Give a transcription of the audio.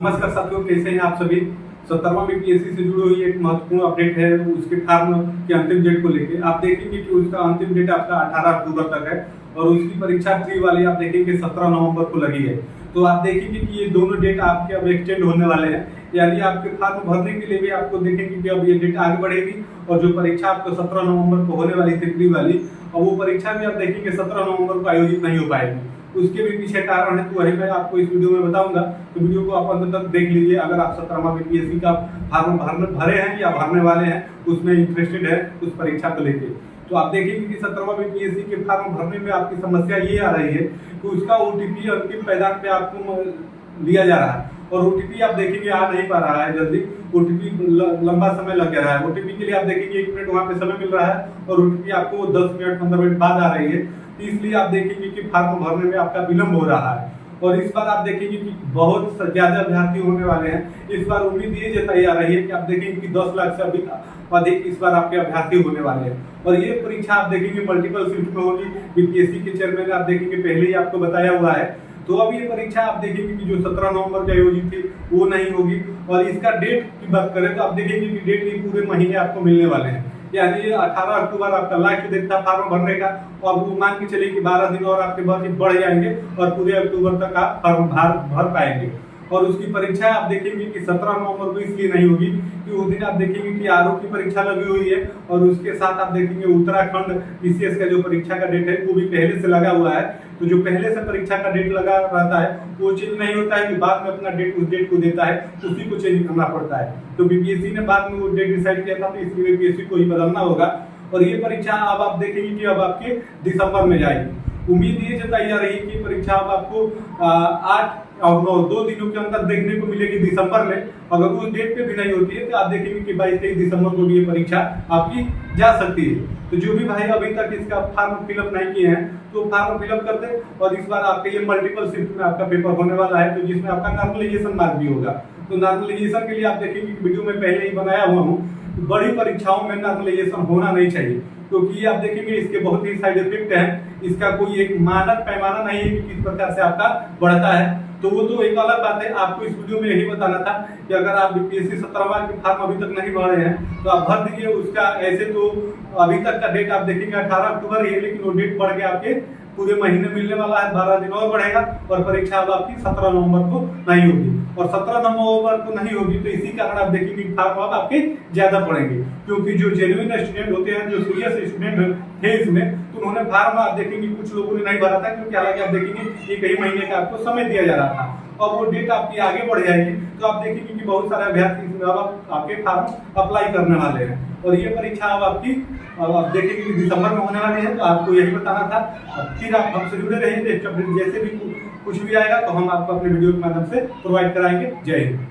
नमस्कार साथियों, कैसे हैं आप सभी। 17वां बीपीएससी से जुड़ी हुई एक महत्वपूर्ण अपडेट है उसके फॉर्म के अंतिम डेट को लेके। आप देखेंगे कि उसका अंतिम डेट आपका 18 अक्टूबर तक है और उसकी परीक्षा प्री वाली आप देखेंगे 17 नवंबर को लगी है। तो आप देखेंगे कि ये दोनों डेट आपके अब एक्सटेंड होने वाले हैं, यानी आपके फॉर्म भरने के लिए भी आपको देखेंगे कि अब ये डेट आगे बढ़ेगी और जो परीक्षा आपको 17 नवंबर को होने वाली थी प्री वाली, और वो परीक्षा भी आप देखेंगे 17 नवंबर को आयोजित नहीं हो पाएगी। उसके भी पीछे कारण है, तो वही मैं आपको इस वीडियो में बताऊंगा। तो वीडियो को आप अंत तक देख लीजिए। अगर आप 17वां बीपीएससी का फॉर्म भरे हैं या भरने वाले हैं, उसमें इंटरेस्टेड है उस परीक्षा को लेके, तो आप देखेंगे कि 17वां बीपीएससी के फॉर्म भरने में आपकी समस्या ये आ रही है कि उसका ओटीपी अंतिम पायदान पे आपको लिया जा रहा है और ओटीपी आप देखेंगे आ नहीं पा रहा है जल्दी। ओटीपी लंबा समय लग रहा है। ओटीपी के लिए आप देखेंगे 1 मिनट वहां पे समय मिल रहा है और ओटीपी आपको 10 मिनट 15 मिनट बाद आ रही है। इसलिए आप देखेंगे कि फॉर्म भरने में आपका विलंब हो रहा है और इस बार आप देखेंगे कि बहुत ज्यादा अभ्यर्थी होने वाले हैं। इस बार उम्मीद ये जताई जा रही है कि आप देखेंगे कि 10 लाख से अधिक इस बार आपके अभ्यर्थी होने वाले हैं और ये परीक्षा आप देखेंगे मल्टीपल शिफ्ट में होगी। बीपीएससी के चेयरमैन आप देखेंगे पहले ही आपको बताया हुआ है। तो अब ये परीक्षा आप देखेंगे कि जो 17 नवंबर की आयोजित थी वो नहीं होगी। और इसका डेट की बात करें तो आप देखेंगे कि डेट ये पूरे महीने आपको मिलने वाले हैं, यानी 18 अक्टूबर आपका लास्ट डेट था फॉर्म भरने का। और वो मान के चलिए कि 12 दिन और आपके बढ़ जाएंगे और पूरे अक्टूबर तक आप फॉर्म भर पाएंगे। और उसकी परीक्षा आप देखेंगे कि 17 नवंबर को इसलिए नहीं होगी कि उस दिन आप देखेंगे कि आरओ की परीक्षा लगी हुई है और उसके साथ आप देखेंगे उत्तराखंड पीसीएस का जो परीक्षा का डेट है वो भी पहले से लगा हुआ है। तो जो पहले से परीक्षा का डेट लगा रहता है वो चेंज नहीं होता है कि बाद में अपना डेट उस डेट को देता है, उसी को चेंज करना पड़ता है। तो बीपीएससी ने बाद में वो डेट डिसाइड किया था, तो इसलिए बीपीएससी को ही बदलना होगा। और ये परीक्षा अब आप देखेंगे कि अब आपके दिसंबर में जाएगी। उम्मीद ये जताई जा रही है कि परीक्षा अब आपको 8 और 9 2 दिनों के अंदर देखने को मिलेगी दिसंबर में। अगर उस डेट पे भी नहीं होती है तो आप देखेंगे कि 22-23 दिसंबर को भी ये परीक्षा आपकी जा सकती है। तो जो भी भाई अभी तक इसका फॉर्म फिलअप नहीं किए हैं तो फॉर्म फिलअप कर दे। और इस बार आपके ये मल्टीपल शिफ्ट में आपका पेपर होने वाला है, तो जिसमें आपका नॉर्मलाइजेशन मार्क भी होगा। तो नॉर्मलाइजेशन के लिए आप देखेंगे कि वीडियो में पहले ही बनाया हुआ हूँ, बड़ी परीक्षाओं में नॉर्मलाइजेशन होना नहीं चाहिए, क्योंकि आप देखेंगे इसके बहुत ही साइड इफेक्ट हैं। इसका कोई एक मानक पैमाना नहीं है कि किस प्रकार से आपका बढ़ता है। तो वो तो एक अलग बात है। आपको इस वीडियो में यही बताना था कि अगर आप बीपीएससी 17वां के फॉर्म अभी तक नहीं भरे हैं तो आप भर दीजिए उसका। ऐसे तो अभी तक का डेट आप देखेंगे 18 अक्टूबर ही है, लेकिन वो डेट बढ़ के आपके पूरे महीने मिलने वाला है। 12 दिन और बढ़ेगा और परीक्षा अब आपकी 17 नवंबर को नहीं होगी। और 17 नवंबर को नहीं होगी तो इसी कारण आप देखेंगे फॉर्म अब आपके ज्यादा पड़ेंगे, क्योंकि जो जेन्युइन स्टूडेंट होते हैं, जो सीरियस स्टूडेंट है इसमें, तो उन्होंने फॉर्म आप देखेंगे कुछ लोगों ने नहीं भरा था, क्योंकि हालांकि आप देखेंगे एक ही महीने का आपको समय दिया जा रहा था। अब वो डेट आपकी आगे बढ़ जाएगी तो आप देखेंगे कि बहुत सारे अभ्यर्थी इसमें अब आपके फॉर्म अप्लाई करने वाले हैं और ये परीक्षा अब आपकी आप देखेंगे कि दिसंबर में होने वाली है। तो आपको यही बताना था। फिर आप हमसे जुड़े रहिए, जैसे भी कुछ भी आएगा तो हम आपको अपने वीडियो के माध्यम से प्रोवाइड कराएंगे। जय हिंद।